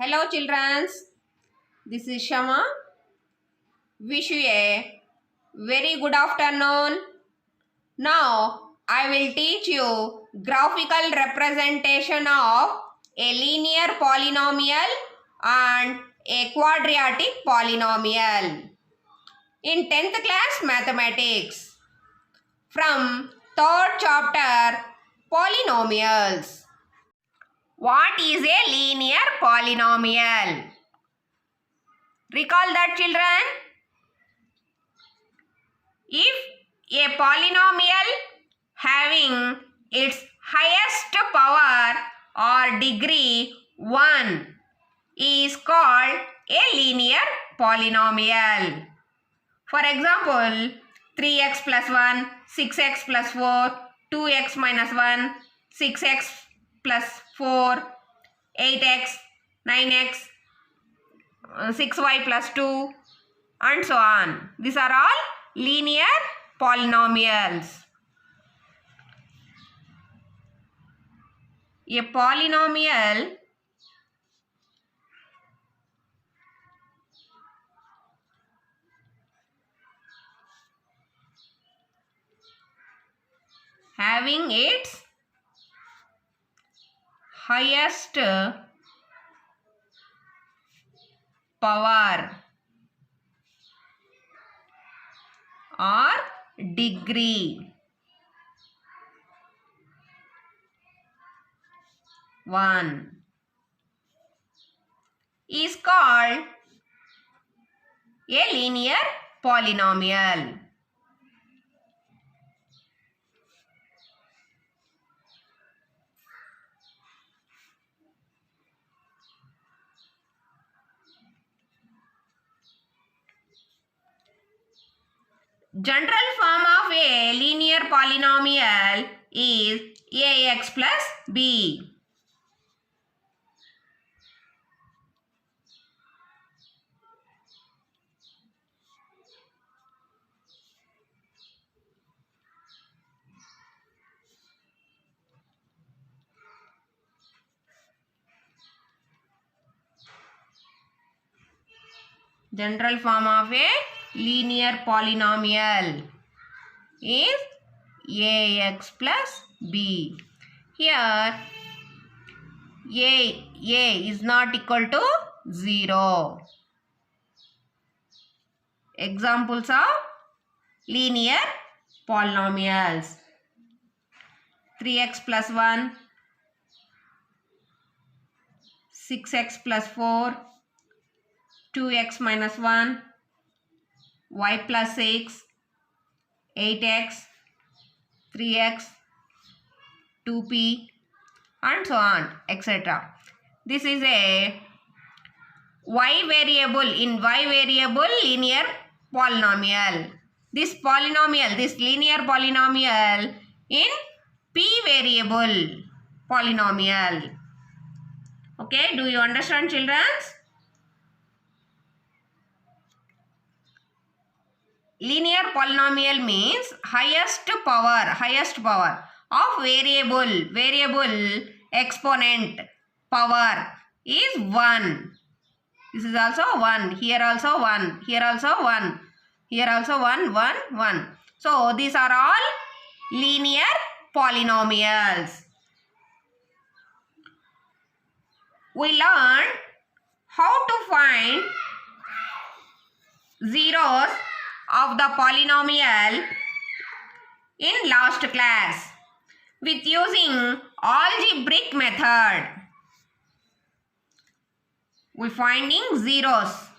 Hello children, this is Shama. Wish you a very good afternoon. Now I will teach you graphical representation of a linear polynomial and a quadratic polynomial in 10th class mathematics from 3rd chapter polynomials. What is a linear polynomial? Recall that children. If a polynomial having its highest power or degree 1 is called a linear polynomial. For example, 3x plus 1, 6x plus 4, 2x minus 1, 6x plus 4, 8x, 9x, 6y plus 2 and so on. These are all linear polynomials. A polynomial having its highest power or degree 1 is called a linear polynomial. General form of a linear polynomial is ax plus b. General form of a linear polynomial is ax plus b. Here a is not equal to 0. Examples of linear polynomials: 3x plus 1, 6x plus 4, 2x minus 1, y plus 6, 8x, 3x, 2p, and so on, etc. This is a y variable in y variable linear polynomial. This linear polynomial in p variable polynomial. Okay, do you understand, children? Linear polynomial means highest power of variable exponent power is 1. This is also 1. Here also 1. Here also 1. Here also 1, 1, 1. So these are all linear polynomials. We learned how to find zeros of the polynomial in last class with using algebraic method. We finding zeros.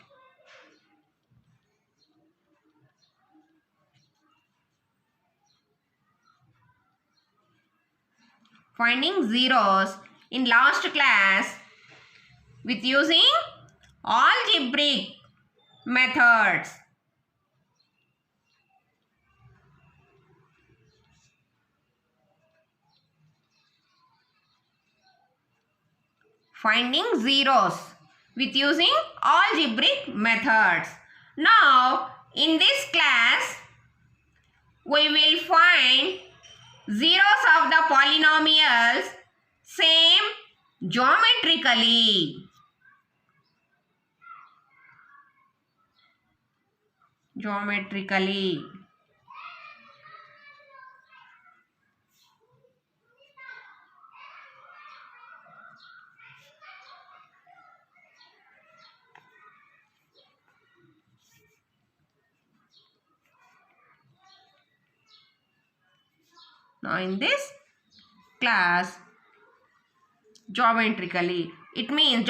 Finding zeros in last class with using algebraic methods. Finding zeros with using algebraic methods. Now, in this class, we will find zeros of the polynomials same geometrically. Now in this class, geometrically, it means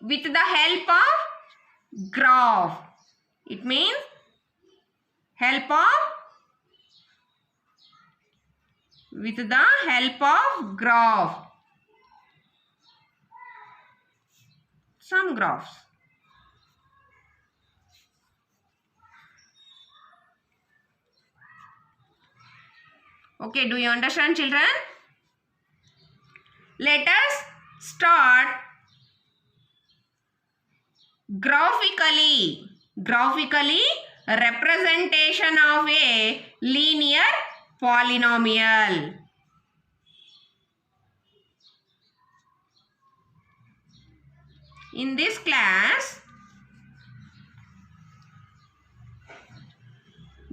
with the help of graph. It means with the help of graph. Some graphs. Okay, do you understand, children? Let us start graphically representation of a linear polynomial. In this class,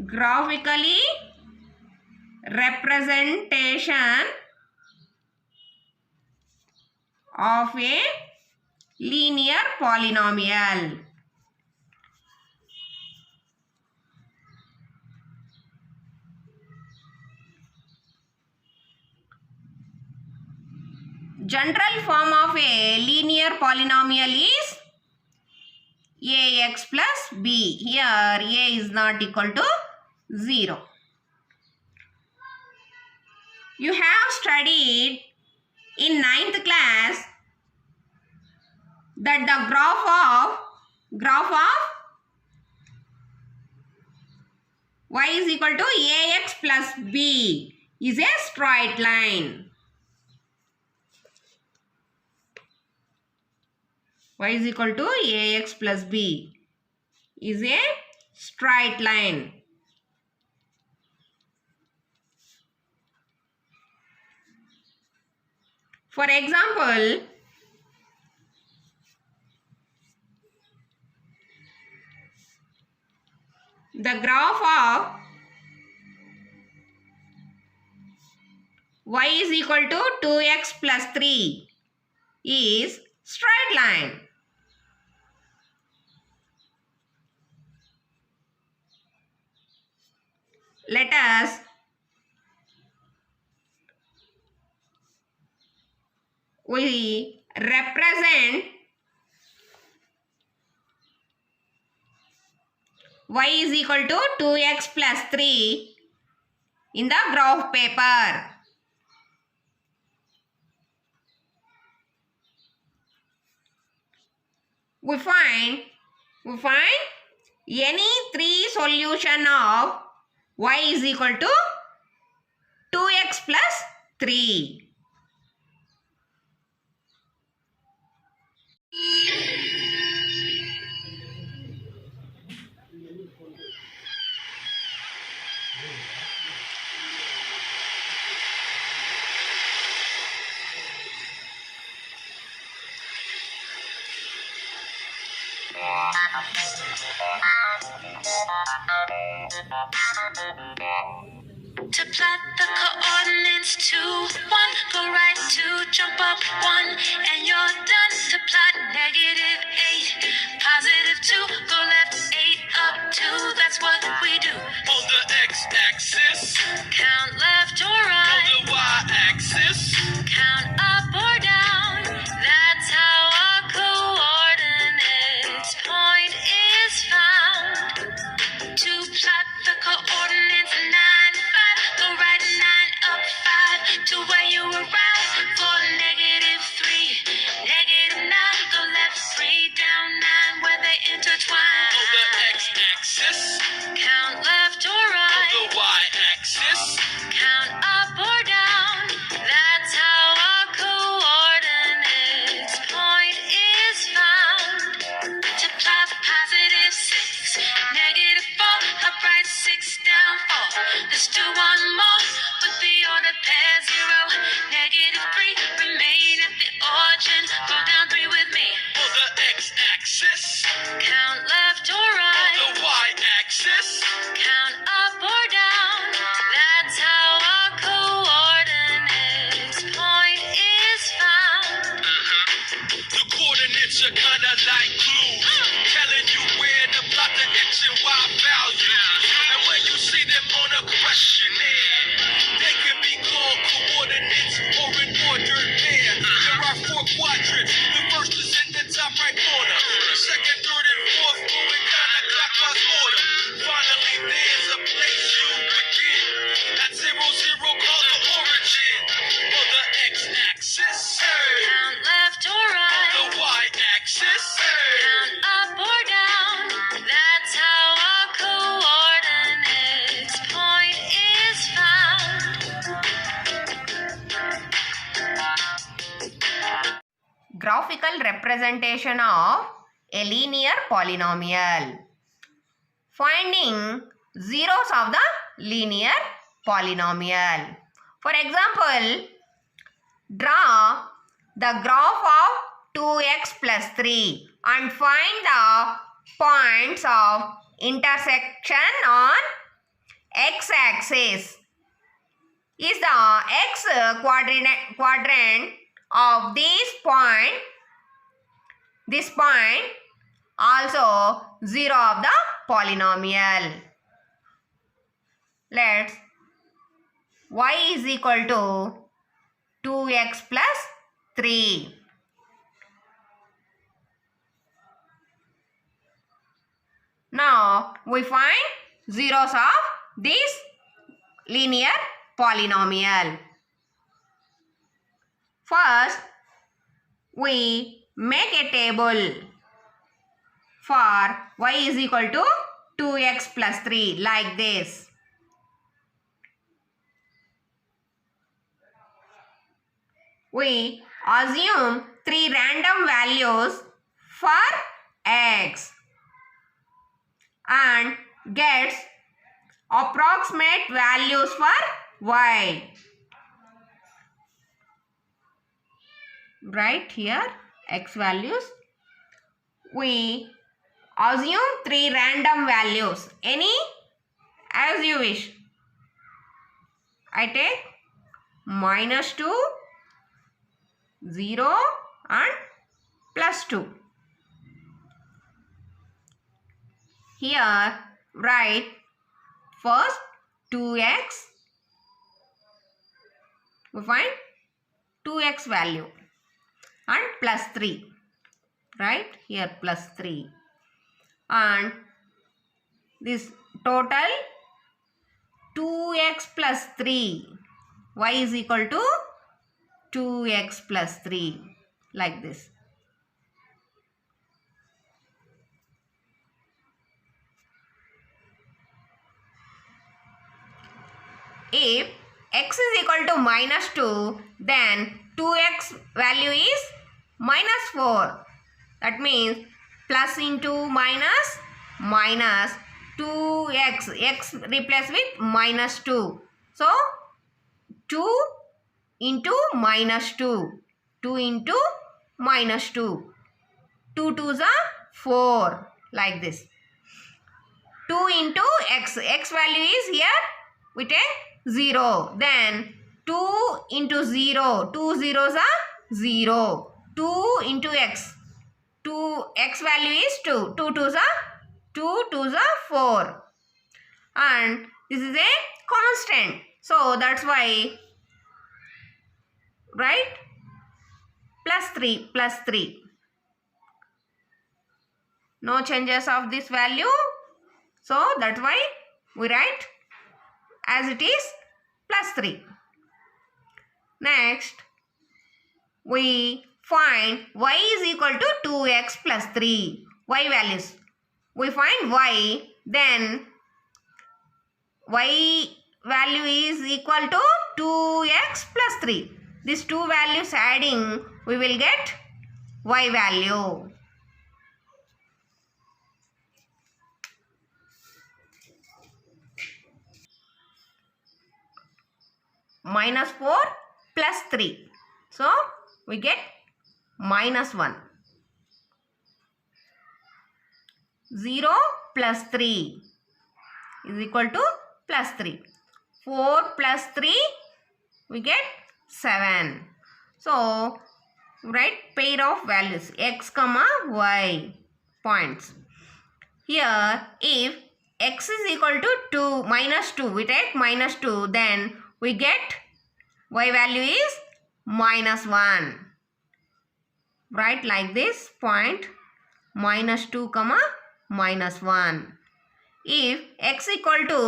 graphically representation of a linear polynomial. General form of a linear polynomial is ax plus b. Here a is not equal to 0. You have studied in 9th class that the graph of y is equal to ax plus b is a straight line. Y is equal to ax plus b is a straight line. For example, the graph of y is equal to 2x plus 3 is straight line. Let us we represent y is equal to 2x plus 3 in the graph paper. We find any three solution of y is equal to 2x plus 3. To plot the coordinates 2, 1, go right 2, jump up 1, and you're done. To plot negative 8, positive 2, go left 8, up 2, that's what we do. On the x-axis, Count left or on right, the y-axis, count up or down, that's how our coordinates point is found. To plot the coordinates 9, 5, go right 9, up 5, to where you arrive. For negative 3, negative 9, go left 3, down 9, where they intertwine. on the x-axis, Count left or on right, the y-axis, count up or down, that's how our coordinates point is found. To plot positive 6, negative 4, up right 6, down 4. Let's do one more with the order pair 0, negative 3, remain at the origin, go down 3 with me. on the x-axis, Count left or on right, the y-axis, count up or down, that's how our coordinates point is found. the coordinates are kinda like clues, telling you where to plot the x and y values. And when you see them on a questionnaire, they can be called coordinates or an ordered pair. There are 4 quadrants. The first is in the top right corner. The second, third, and fourth go in counterclockwise order. Finally, there's a place you begin. At 0, 0 called the origin. On the x-axis, Count left or right, the y-axis, count up or down, that's how our coordinates point is found. Graphical representation of a linear polynomial. Finding zeros of the linear polynomial. For example, draw the graph of 2x plus 3 and find the points of intersection on x-axis. Is the x quadrant of this point also zero of the polynomial? Let's y is equal to 2x plus 3. Now we find zeros of this linear polynomial. First, we make a table for y is equal to 2x plus 3 like this. We assume 3 random values for x and gets approximate values for y. write here x values. We assume 3 random values, any as you wish. I take -2, 0 and +2. Here write first 2x. We find 2x value and +3. Right here +3. And this total 2x plus 3. Y is equal to 2x plus 3. Like this. If x is equal to -2, then 2x value is -4. That means plus into minus, minus 2x. X replaced with -2. So 2 into -2. 2 into -2. 2 2s are 4. Like this. 2 into x. X value is here. We take 0. Then 2 into 0. 2 zeros are 0. 2 into x. 2x value is 2. 2 2s are 4. And this is a constant. So that's why, right? +3, +3. No changes of this value. So that's why we write as it is +3. Next, we find y is equal to 2x plus 3. Y values. We find y, then y value is equal to 2x plus 3. These two values adding, we will get y value. -4 plus 3. So, we get -1. 0 plus 3 is equal to +3. 4 plus 3, we get 7. So, write pair of values x comma y points. Here, if x is equal to -2, we take -2, then we get y value is -1. Write like this point -2 comma -1. If x equal to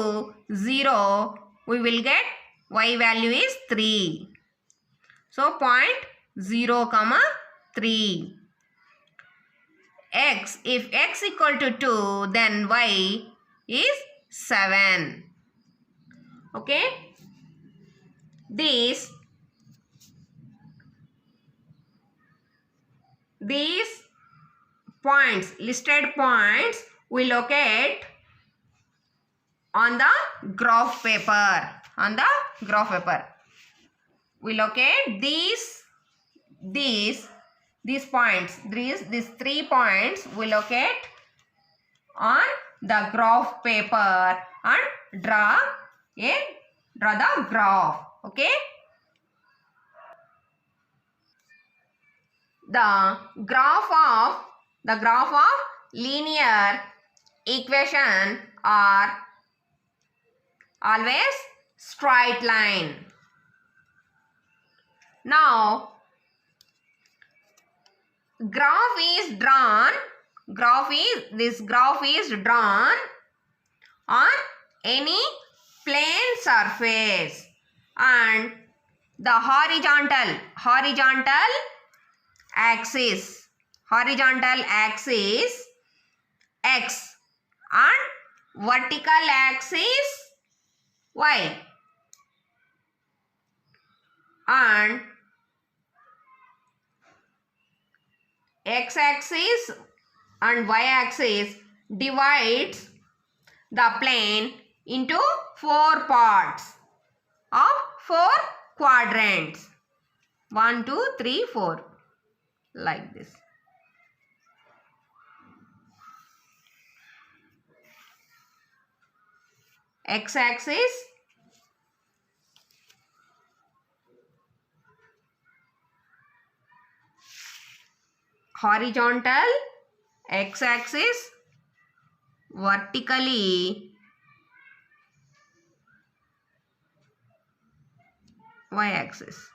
0, we will get y value is 3. So point 0 comma 3. X, if x equal to 2, then y is 7. Okay. These points, listed points, we locate on the graph paper. On the graph paper, we locate these points. These 3 points we locate on the graph paper and draw the graph. Okay. The graph of linear equation are always straight line. Now, this graph is drawn on any plane surface, and the horizontal axis x and vertical axis y, and x-axis and y-axis divides the plane into 4 parts of 4 quadrants. 1, 2, 3, 4. like this. X-axis, horizontal, x-axis, vertically, y-axis.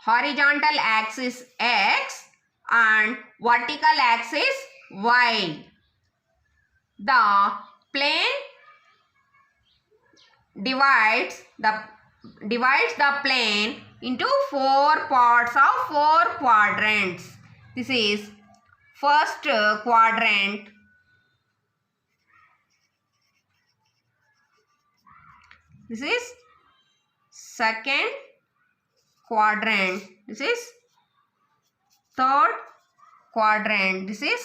Horizontal axis x and vertical axis y. The plane divides the plane into 4 parts of 4 quadrants. This is first quadrant. This is second quadrant. This is third quadrant. This is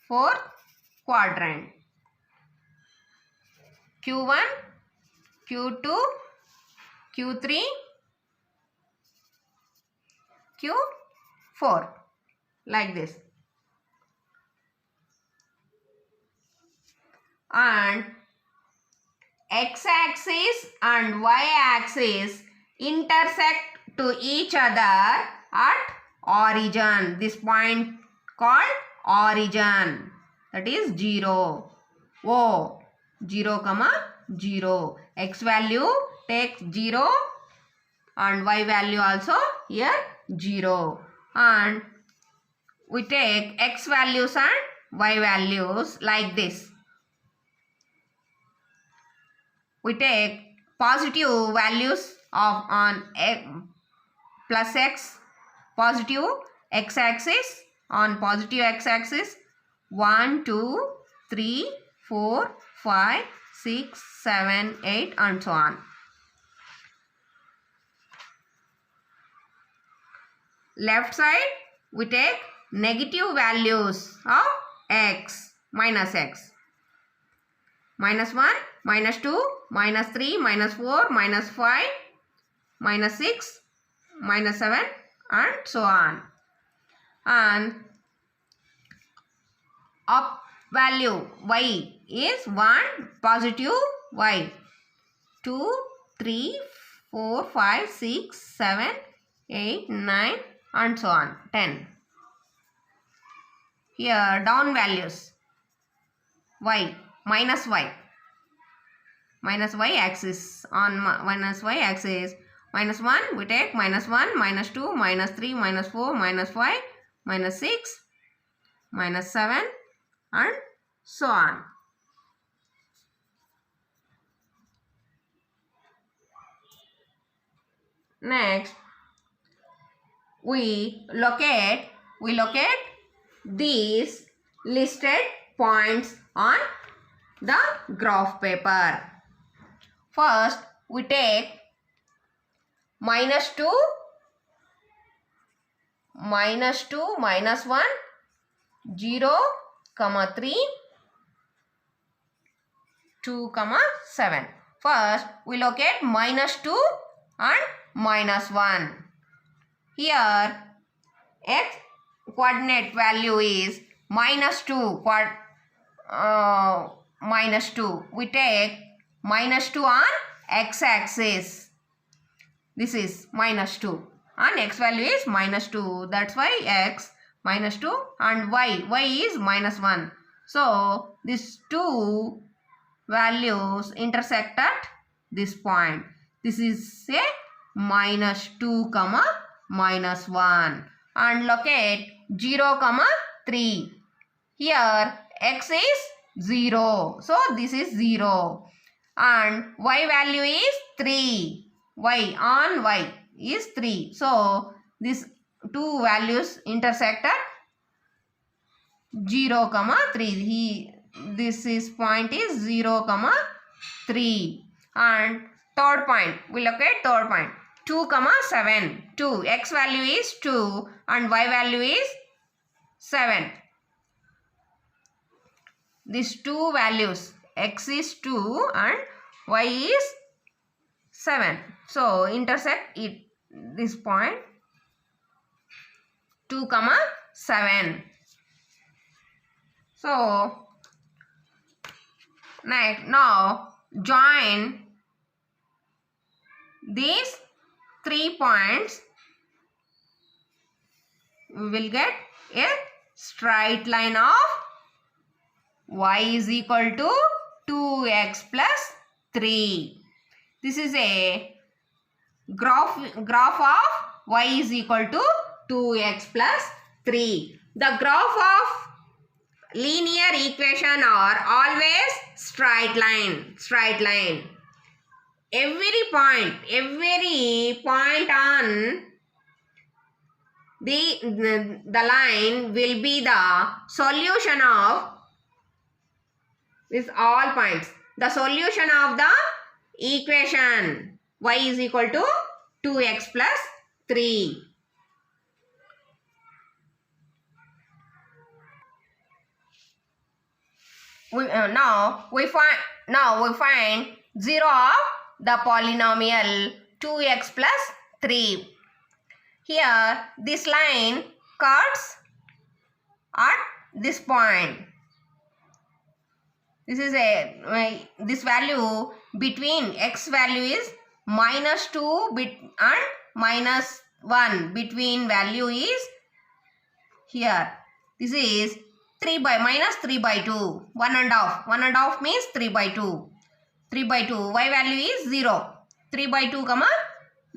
fourth quadrant. Q1, Q2, Q3, Q4, like this. And x-axis and y-axis intersect to each other at origin. This point called origin, that is 0. O, 0, 0. X value takes 0 and y value also here 0. And we take x values and y values like this. We take positive values of on plus x, positive x-axis, on positive x-axis 1, 2, 3, 4, 5, 6, 7, 8 and so on. Left side we take negative values of x, minus x. Minus 1, minus 2, minus 3, minus 4, minus 5, minus 6, minus 7 and so on. And up value y is 1, positive y. 2, 3, 4, 5, 6, 7, 8, 9 and so on. 10. Here down values y, minus y. Minus y axis, on minus y axis, minus 1 we take minus 1, minus 2, minus 3, minus 4, minus 5, minus 6, minus 7 and so on. Next we locate these listed points on the graph paper. First we take minus 2, minus 1, 0, 3, 2, 7. First we locate minus 2 and minus 1. Here x coordinate value is minus 2. Minus 2. We take minus 2 on x-axis. This is minus 2. And x value is minus 2. That's why x minus 2 and y is minus 1. So these two values intersect at this point. This is a minus 2, minus 1. And locate 0, 3. Here x is 0. So this is 0. And y value is 3. Y on y is 3. So these two values intersect at 0, 3. this is point is 0, 3. And third point, we look at third point. 2, 7. 2. X value is 2 and y value is 7. These two values, x is 2 and y is 7. So intersect it this point 2, 7. So now join these 3 points. We will get a straight line of y is equal to 2x plus 3. This is a graph of y is equal to 2x plus 3. The graph of linear equation are always straight line. Every point on the line will be the solution of this all points. The solution of the equation y is equal to 2x plus 3. Now we find 0 of the polynomial 2x plus 3. Here this line cuts at this point. This is this value between x value is -2 and -1 between value is here. This is -3 by 2. 1.5. 1.5 means 3 by 2. 3 by 2. Y value is 0. 3 by 2,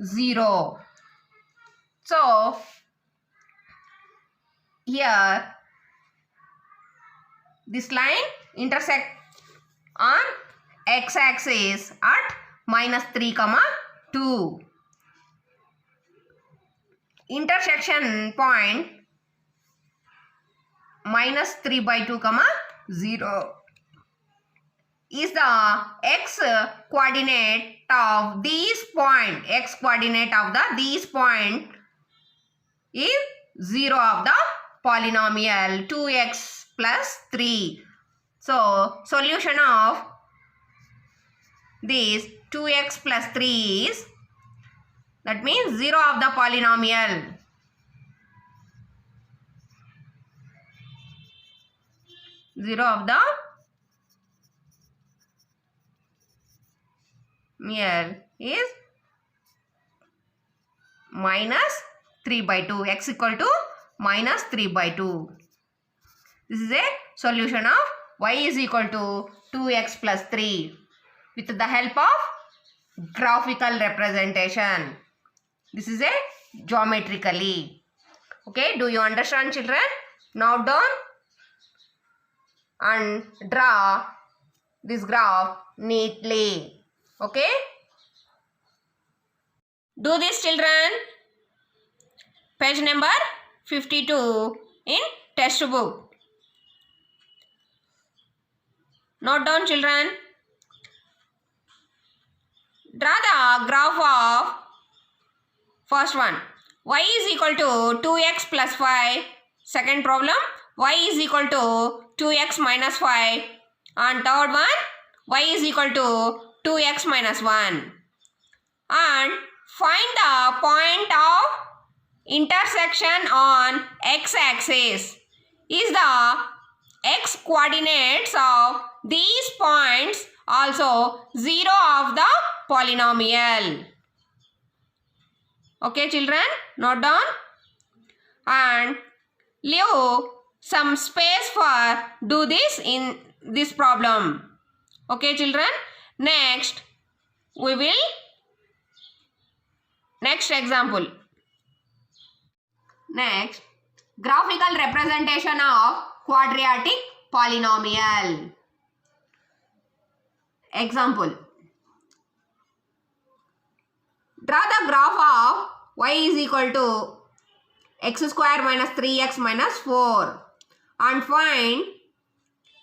0. So here this line intersect on x-axis at -3, 2. Intersection point -3 by 2, 0 is the x coordinate of these point. X coordinate of these point is 0 of the polynomial 2x plus 3. So solution of this 2x plus 3 is, that means 0 of the polynomial. Zero of the is -3 by 2. X equal to -3 by 2. This is a solution of y is equal to 2x plus 3 with the help of graphical representation. This is a geometrically. Okay, do you understand, children? Note down and draw this graph neatly. Okay? Do this, children. Page number 52 in textbook. Note down, children. Draw the graph of first one. Y is equal to 2x plus 5. Second problem. Y is equal to 2x minus 5. And third one. Y is equal to 2x minus 1. And find the point of intersection on x-axis. Is the x coordinates of these points also 0 of the polynomial. Okay, children, note down and leave some space for do this in this problem. Okay, children. Next example. Next, graphical representation of quadratic polynomial. Example. Draw the graph of y is equal to x square minus 3x minus 4 and find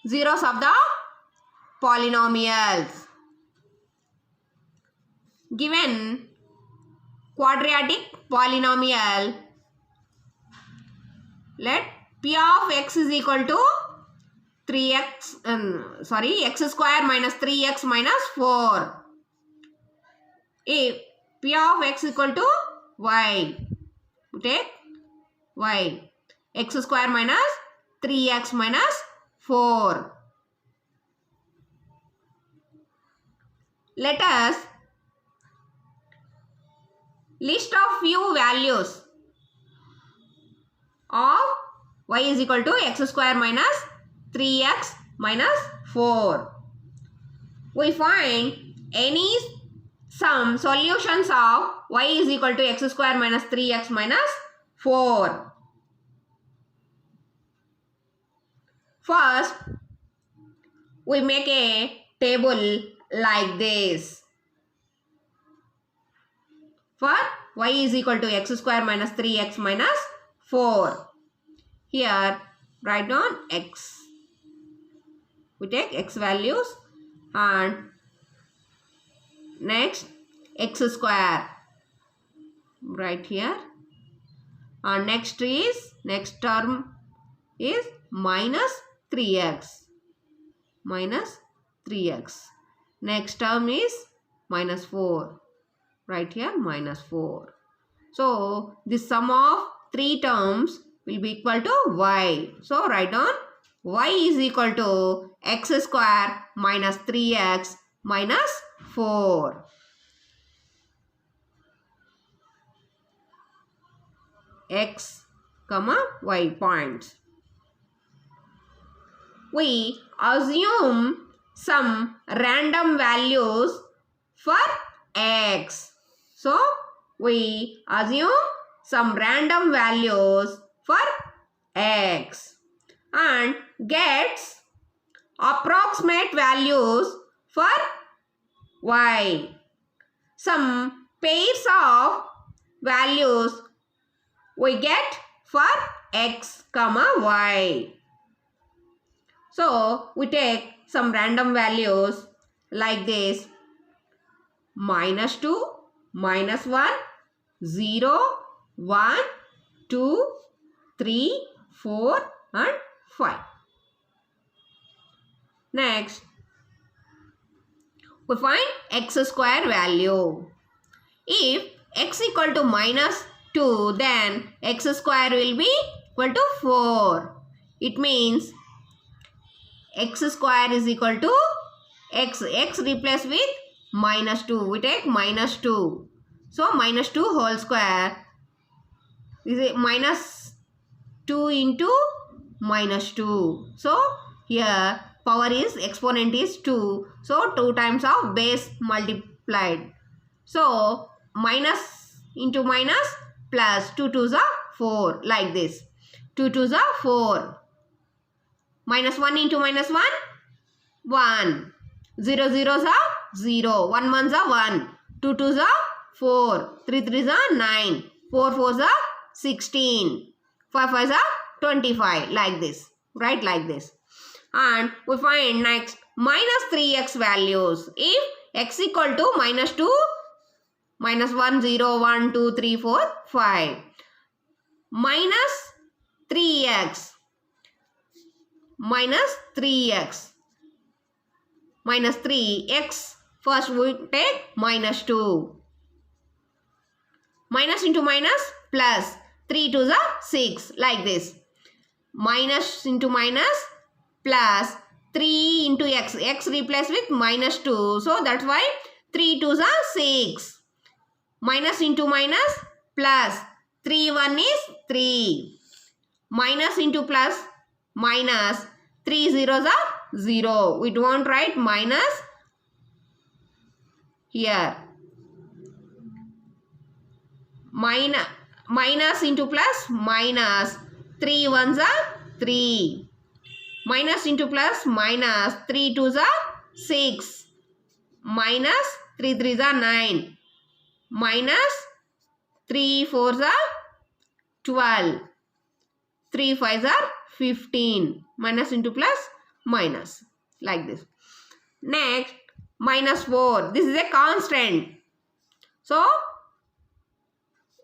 zeros of the polynomials. Given quadratic polynomial, let p of x is equal to 3x, x square minus 3x minus 4. If p of x equal to y, take y, x square minus 3x minus 4. Let us list of few values of y is equal to x square minus 3x minus 4. We find some solutions of y is equal to x square minus 3x minus 4. First, we make a table like this. For y is equal to x square minus 3x minus 4. Here, write down x. We take x values and next x square right here, and next term is minus 3x. Next term is minus 4 right here, minus 4. So the sum of 3 terms will be equal to y. So write down y is equal to x square minus 3x minus 4. X, y points. We assume some random values for x. So we assume some random values for x and gets approximate values for y. Some pairs of values we get for x, y. So we take some random values like this: minus 2, minus 1, 0, 1, 2, 3, 4 and 5. Next, we find x square value. If x equal to minus 2, then x square will be equal to 4. It means x square is equal to x replace with minus 2. We take minus 2. So minus 2 whole square is minus 2 into minus 2. So here power is exponent is 2. So 2 times of base multiplied. So minus into minus plus 2 2s are 4 like this. 2 2s are 4. Minus 1 into minus 1, 1. 0 zeros are 0. 1 ones are 1. 2 2s are 4. 3 3s are 9. 4 4s are 16. 5 5s are 25 like this. Right, like this. And we find next minus 3x values. If x equal to minus 2, minus 1, 0, 1, 2, 3, 4, 5. Minus 3x. Minus 3x. Minus 3x. First we take minus 2. Minus into minus plus. 3 2s are 6 like this. Minus into minus plus 3 into x. X replaced with minus 2. So that's why 3 2s are 6. Minus into minus plus. 3 1 is 3. Minus into plus minus. 3 zeros are 0. We don't write minus here. Minus into plus minus. 3 ones are 3. Minus into plus minus. 3 2s are 6. Minus 3 3s are 9. Minus 3 4s are 12. 3 5s are 15. Minus into plus minus, like this. Next, minus 4. This is a constant. So,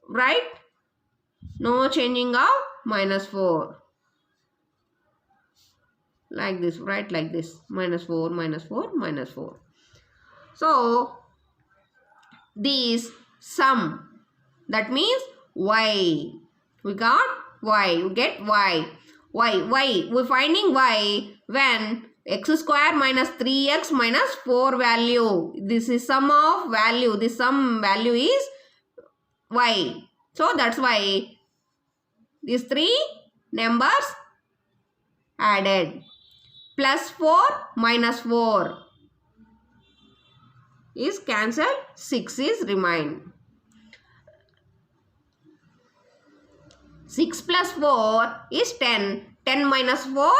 write no changing of minus 4. Like this, write like this. Minus 4, minus 4, minus 4. So, this sum, that means y. We got y. We get y. Y. We're finding y when x square minus 3x minus 4 value. This is sum of value. This sum value is y. So, that's why these three numbers added. Plus 4 minus 4 is cancelled. 6 is remain. 6 plus 4 is 10. 10 minus 4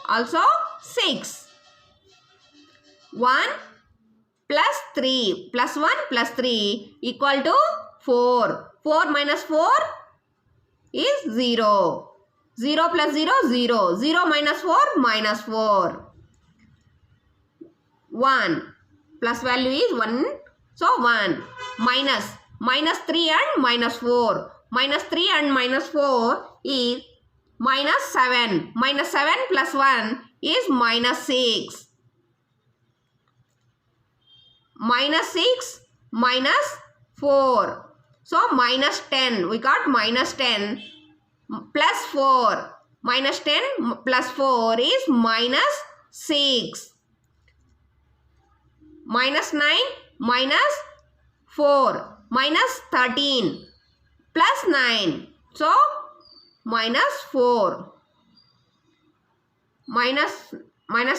also 6. 1 plus 3 plus 1 plus 3 equal to 4. 4 minus 4 is 0. 0 plus 0, 0. 0 minus 4, minus 4. 1 plus value is 1. So 1 minus 3 and minus 4. Minus 3 and minus 4 is minus 7. Minus 7 plus 1 is minus 6. Minus 6 minus 4. So minus 10. We got minus 10 plus 4. Minus 10 plus 4 is minus 6. Minus 9 minus 4. Minus 13 plus 9. So minus 4. Minus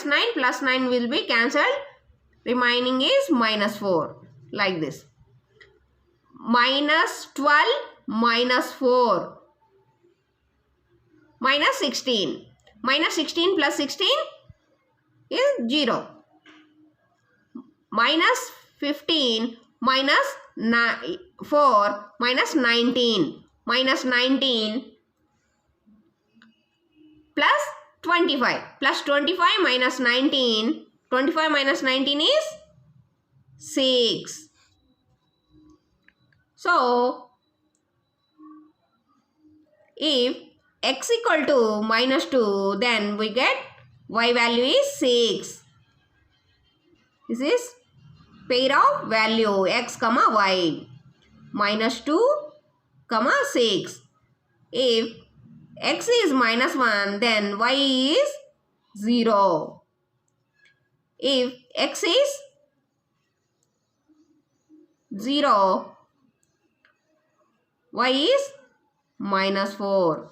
9 plus 9 will be cancelled. Remaining is minus 4. Like this. Minus 12 minus 4. Minus 16. Minus 16 plus 16 is 0. Minus 15 minus 4 minus 19. Minus 19 plus 25. Plus 25 minus 19. 25 minus 19 is 6. So, if x equal to minus 2, then we get y value is 6. This is pair of value x comma y. Minus 2 comma 6. If x is minus 1, then y is 0. If x is 0, y is minus 4.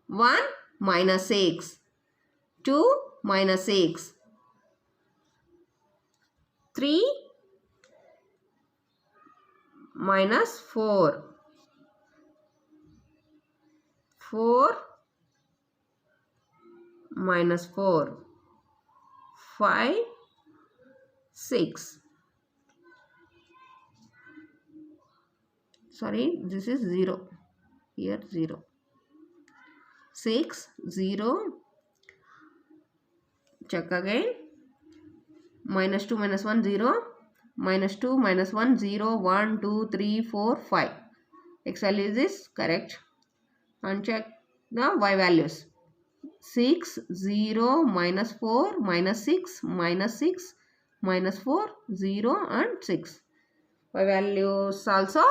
1 minus 6. 2 minus 6. 3 minus 4. 4 minus 4. 5, 6. Sorry, this is 0. Here 0. 6, 0. Check again. Minus 2 minus 1, 0. Minus 2 minus 1, 0. 1, 2, 3, 4, 5. X value is this correct. And check the y values. 6, 0, minus 4, minus 6, minus 6, minus 4, 0 and 6. Y values also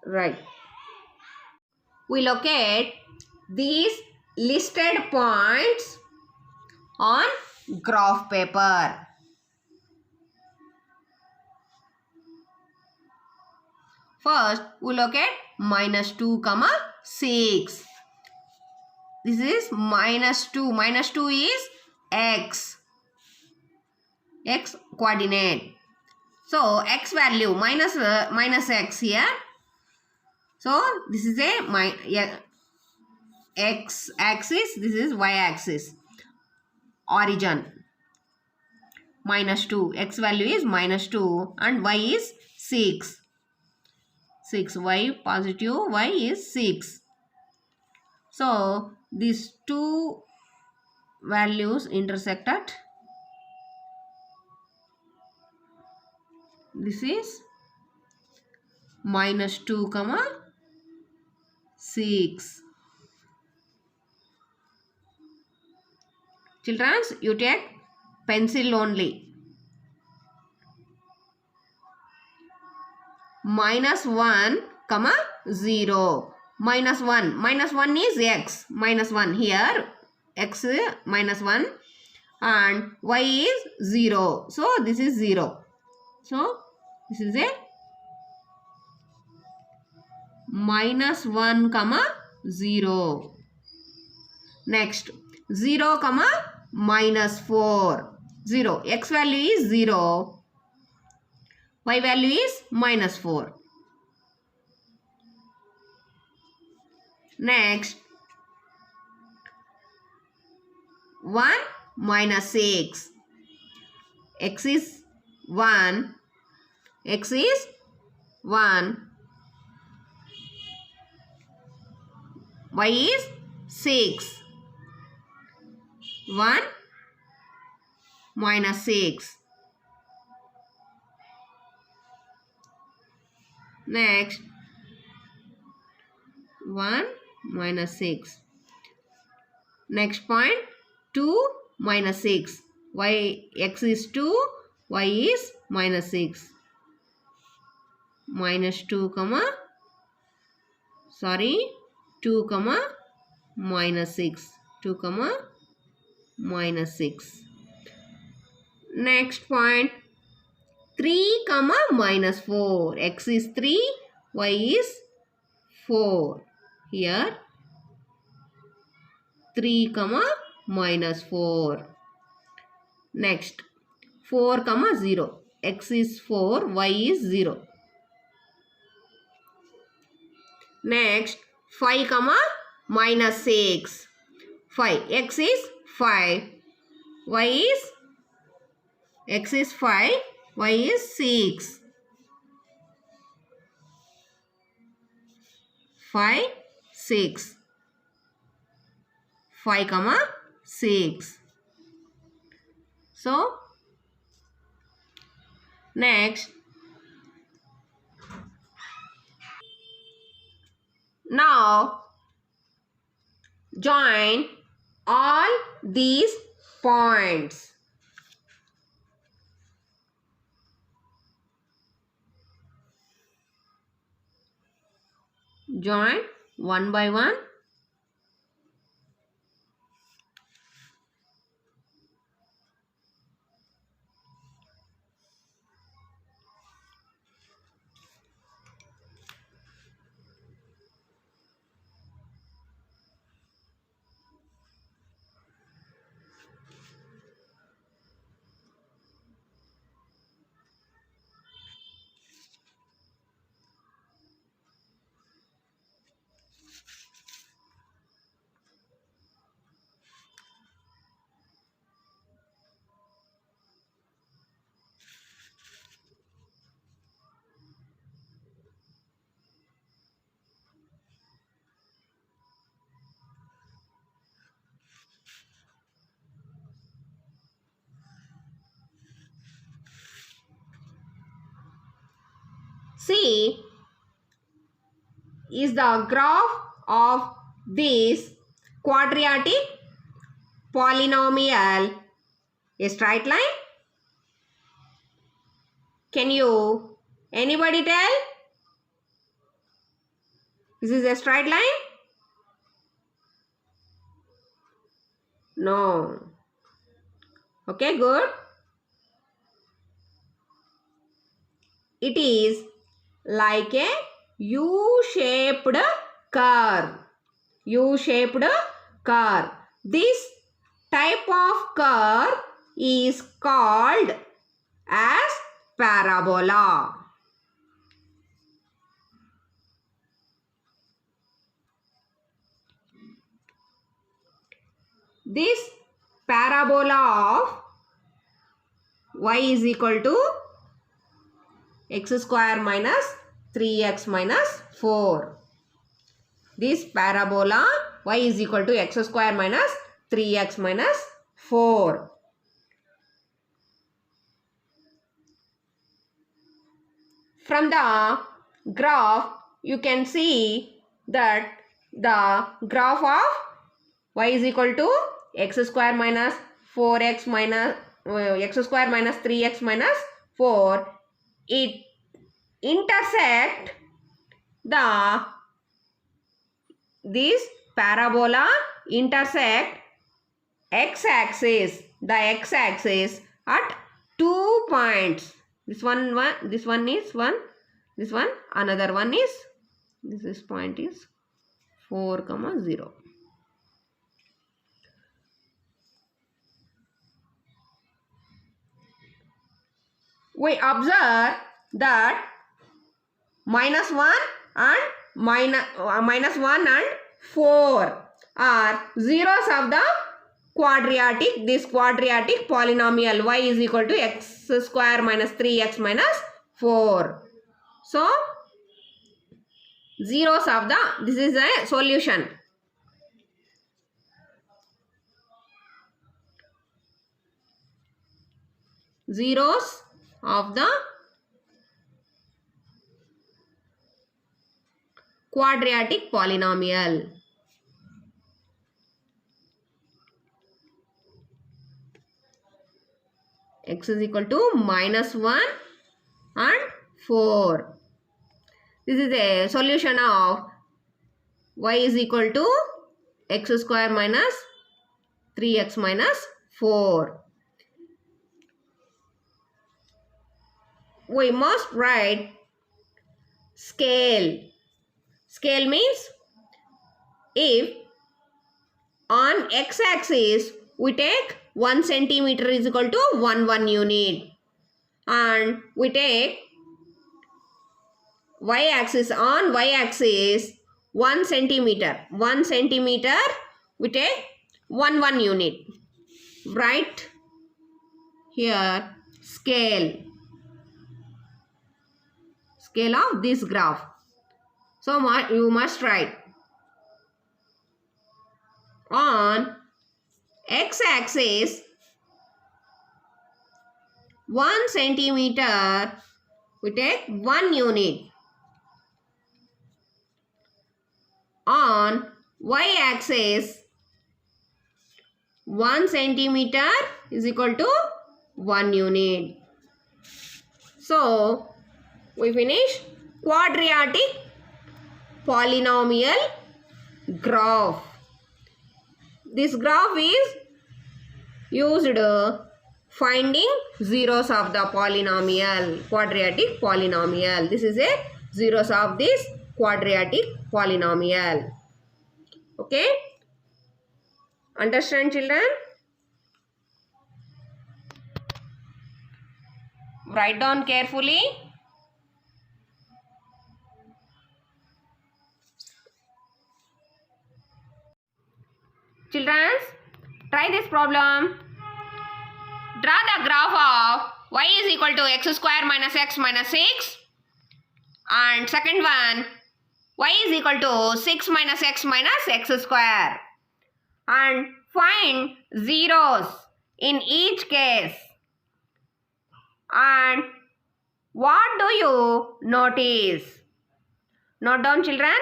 right. We locate these listed points on graph paper. First, we locate minus 2 comma 6. This is minus 2. Minus 2 is x. X coordinate. So, x value minus x here. So, this is a x axis. This is y axis. Origin. Minus 2. X value is minus 2 and y is 6. 6. Y positive. Y is 6. So these two values intersect at this is minus 2 comma 6. Children, you take pencil only. Minus 1 comma 0. Minus 1. Minus 1 is x. Minus 1 here. X minus 1 and y is 0. So this is 0. So this is a minus 1 comma 0. Next 0 comma minus 4. 0. X value is 0. Y value is minus 4. Next 1 minus 6. X is 1. X is 1. Y is 6. 1 minus 6. Next 1 minus 6. Next point 2 minus 6. X is 2. Y is minus 6. Minus 2 comma 2 comma minus 6. 2 comma minus 6. Next point 3 comma minus 4. X is 3. Y is 4. Here 3 comma minus 4. Next 4 comma 0. X is 4. Y is 0. Next 5 comma minus 6. 5. X is 5. Y is X is 5. Y is 6. 5, 6. 5 comma 6. So next now join all these points. Join one by one. C is the graph of this quadratic polynomial. A straight line? Can you anybody tell? This is a straight line? No. Okay, good. It is like a U-shaped curve. U-shaped curve. This type of curve is called as parabola. This parabola of y is equal to x square minus 3x minus 4. This parabola y is equal to x square minus 3x minus 4. From the graph, you can see that the graph of y is equal to x square minus 4x minus x square minus 3x minus 4. It intersect this parabola intersect x-axis, the x-axis at 2 points. This one is one, this one, another one is, this point is 4, 0. We observe that minus 1 and minus 1 and 4 are zeros of the quadratic, this quadratic polynomial y is equal to x square minus 3x minus 4. So, zeros of the, this is a solution. Zeros of the quadratic polynomial. X is equal to minus 1 and 4. This is a solution of y is equal to x square minus 3x minus 4. We must write scale. Scale means if on x-axis we take 1 centimeter is equal to 1 unit, and we take y-axis, on y-axis 1 centimeter we take 1 unit. Write here scale of this graph. So you must write on x-axis 1 centimeter we take 1 unit. On y-axis 1 centimeter is equal to 1 unit. So we finish quadratic polynomial graph. This graph is used finding zeros of the polynomial, quadratic polynomial. This is a zeros of this quadratic polynomial. Okay? Understand, children? Write down carefully. Children, try this problem. Draw the graph of y is equal to x square minus x minus 6. And second one, y is equal to 6 minus x minus x square. And find zeros in each case. And what do you notice? Note down, children.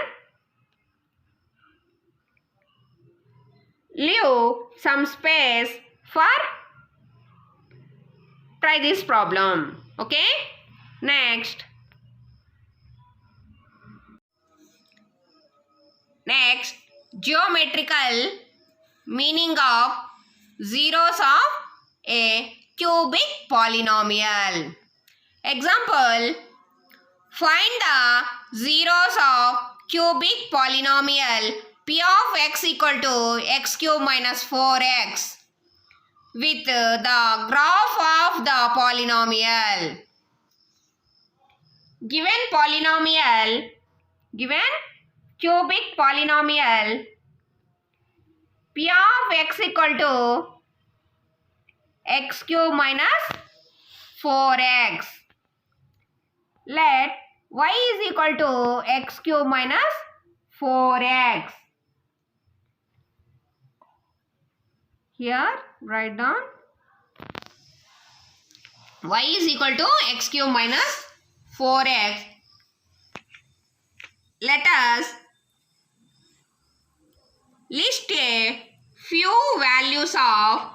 Leave some space for try this problem. Okay? Next, geometrical meaning of zeros of a cubic polynomial. Example, find the zeros of cubic polynomial p of x equal to x cube minus 4x with the graph of the polynomial. Given cubic polynomial p of x equal to x cube minus 4x. Let y is equal to x cube minus 4x. Here write down y is equal to x cube minus 4x. Let us list a few values of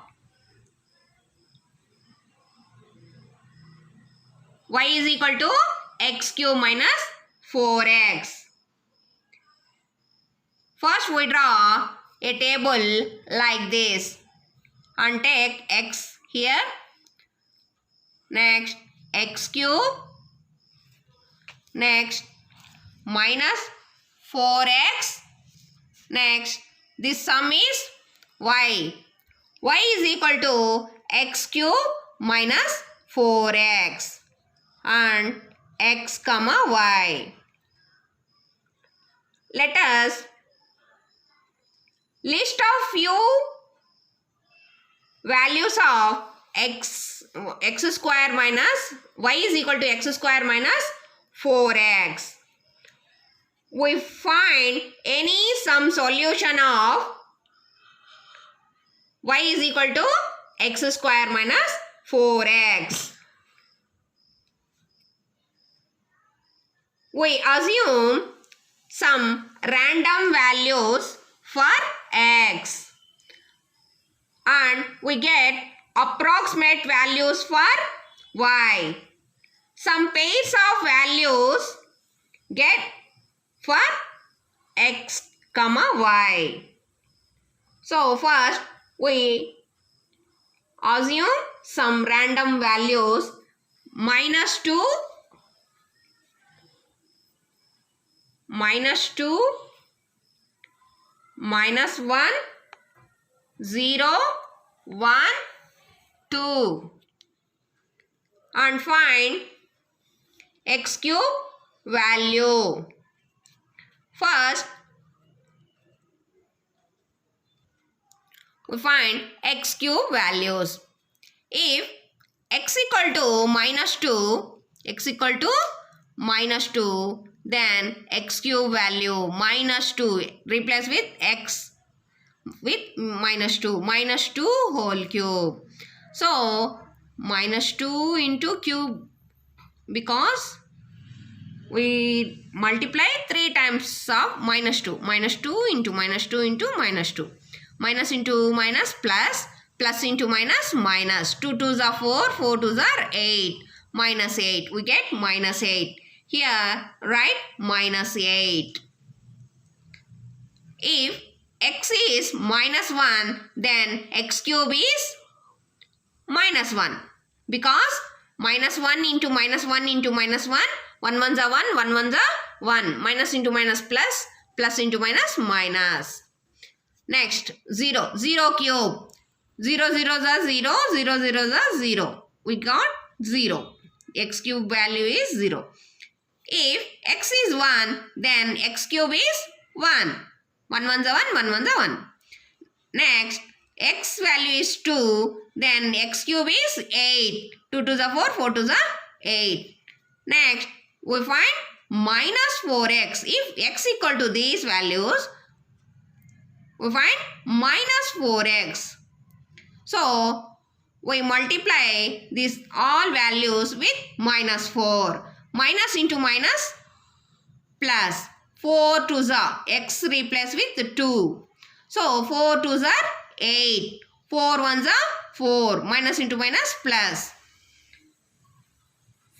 y is equal to x cube minus 4x. First we draw a table like this and take x here. Next x cube. Next minus 4x. Next this sum is y. Y is equal to x cube minus 4x and x comma y. Let us list of few values of x square minus y is equal to x square minus 4x. We find any some solution of y is equal to x square minus 4x. We assume some random values for x and we get approximate values for y. Some pairs of values get for x comma y. So first we assume some random values minus 2, minus 1, 0, 1, 2 and find x cube value. First we find x cube values. If x equal to minus 2, then x cube value minus 2 replace with x with minus 2 whole cube. So minus 2 into cube, because we multiply 3 times of minus 2 into minus 2 into minus 2, minus into minus plus, plus into minus minus, 2 2s are 4, 4 2s are 8, minus 8, we get minus 8. Here write minus 8. If x is minus 1, then x cube is minus 1, because minus 1 into minus 1 into minus 1, 1 ones are 1, 1 ones are 1, minus into minus plus, plus into minus minus. Next 0 cube, 0 zeros are 0, 0 zeros are 0, we got 0, x cube value is 0. If x is 1, then x cube is 1, 1 ones are 1, 1 ones are 1. Next x value is 2, then x cube is 8, 2 2s are 4, 4 2s are 8. Next we find minus 4x. If x equal to these values, we find minus 4x. So we multiply these all values with minus 4. Minus into minus plus, 4 2s are x replace with 2. So 4 2s are 8, 4 1s are 4, minus into minus plus,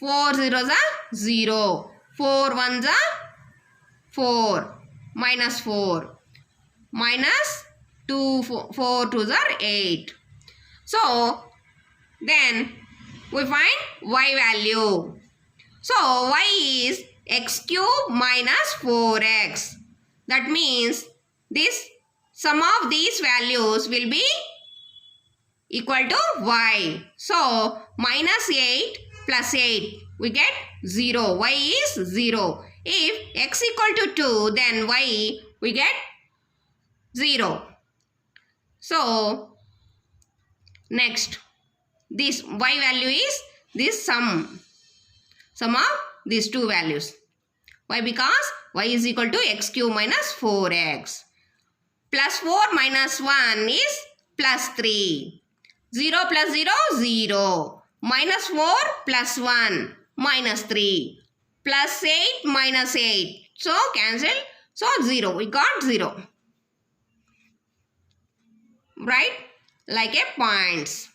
4 zeros are 0, 4 1s are 4, minus 4, minus 2, 4 2s are 8. So then we find y value. So y is x cube minus 4x. That means this sum of these values will be equal to y. So minus 8 plus 8, we get 0. Y is 0. If x equal to 2, then y we get 0. So next, this y value is this sum of these two values. Why? Because y is equal to x cube minus 4x. Plus 4 minus 1 is plus 3. 0 plus 0, 0. Minus 4 plus 1, minus 3. Plus 8, minus 8. So, cancel. So, 0. We got 0. Right? Like a points.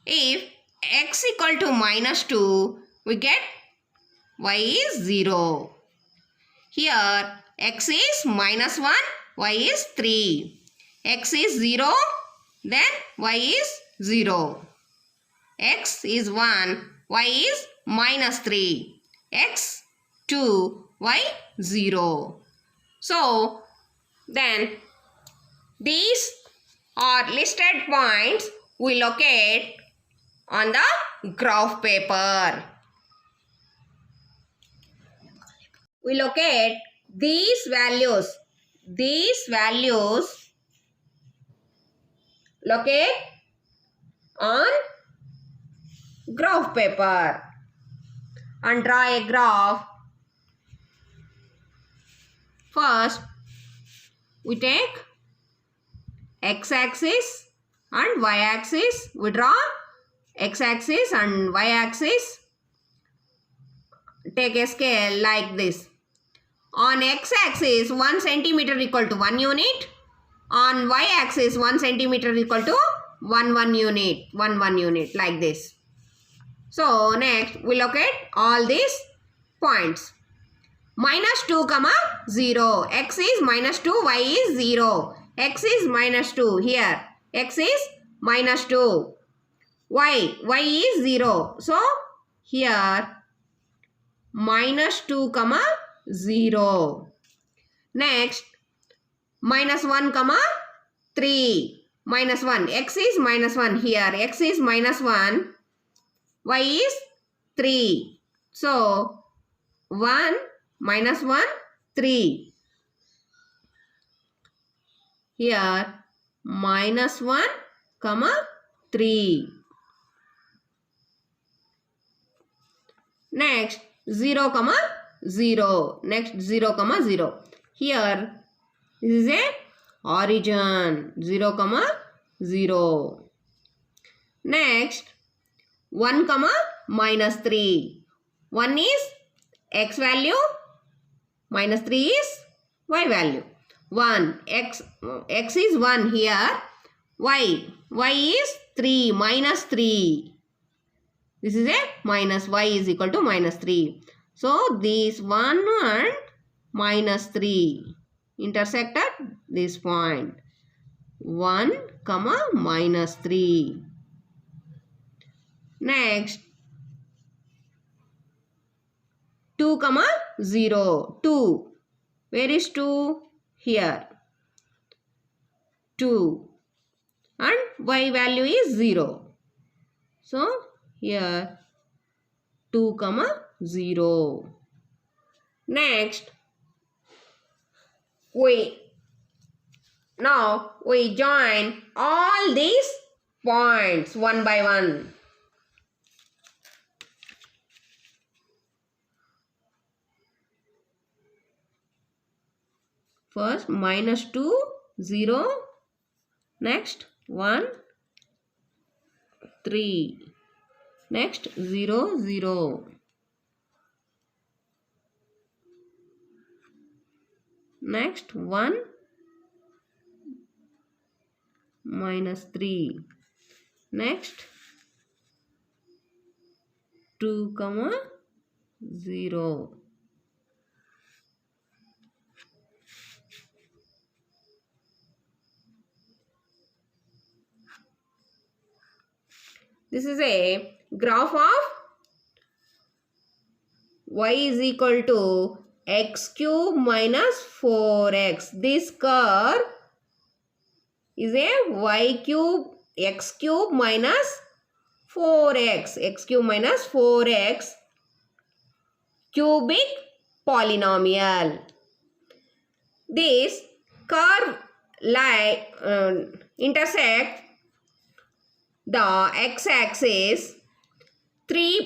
If x equal to minus 2, we get y is 0. Here, x is minus 1, y is 3. X is 0, then y is 0. X is 1, y is minus 3. X 2, y 0. So, then these are listed points we locate on the graph paper. We locate these values. These values locate on graph paper and draw a graph. First, we take x-axis and y-axis. We draw x-axis and y-axis. Take a scale like this. On x-axis, 1 centimeter equal to 1 unit. On y-axis, 1 centimeter equal to 1 unit. 1 unit like this. So, next we locate all these points. Minus 2, 0. X is minus 2, y is 0. X is minus 2 here. X is minus 2. Y is 0. So, here minus 2, 0. Next, minus 1, 3. Minus 1. X is minus 1 here. X is minus 1. Y is 3. So, 1 minus 1, 3. Here, minus 1, 3. Next, 0, 0. Next, 0, 0. Here, this is a origin. 0, 0. Next, 1, minus 3. 1 is x value, minus 3 is y value. 1, x is 1 here. Y is 3, minus 3. This is a minus, y is equal to minus 3. So, this 1 and minus 3 intersect at this point. 1, minus 3. Next, 2, 0. 2. Where is 2? Here. 2. And y value is 0. So, here 2, 0. Next, we join all these points one by one. First, minus 2, 0. Next, 1, 3. Next, 0, 0. Next, 1, minus 3. Next, 2, 0. This is a graph of y is equal to x cube minus 4x. This curve is a y cube, x cube minus 4x. X cube minus 4x cubic polynomial. This curve intersect the x-axis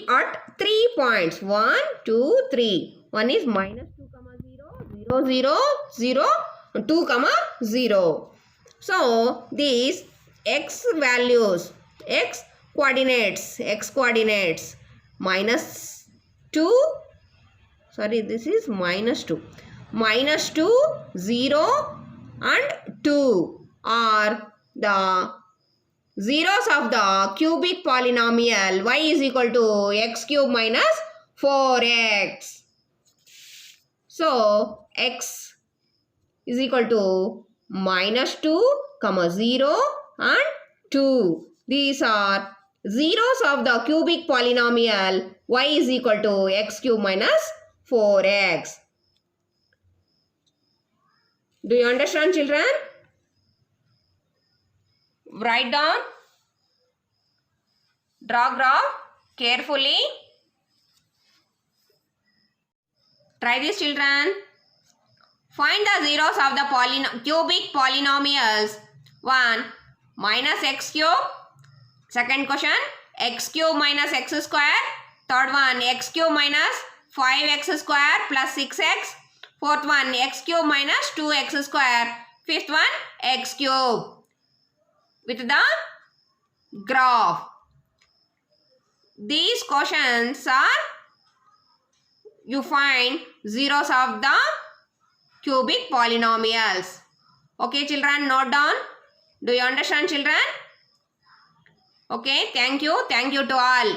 at 3 points. 1, 2, 3. One is minus 2, 0, 0, 0, 0, 2, 0. So, this x values, x coordinates minus 2, sorry, this is minus 2, 0 and 2 are the zeros of the cubic polynomial y is equal to x cube minus 4x. So, x is equal to minus 2, 0 and 2. These are zeros of the cubic polynomial y is equal to x cube minus 4x. Do you understand, children? Write down. Draw graph carefully. Try this, children. Find the zeros of the cubic polynomials. 1. Minus x cube. Second question. X cube minus x square. Third one. X cube minus 5x square plus 6x. Fourth one. X cube minus 2x square. Fifth one. X cube. With the graph. These questions are, you find zeros of the cubic polynomials. Okay, children, note down. Do you understand, children? Okay, thank you. Thank you to all.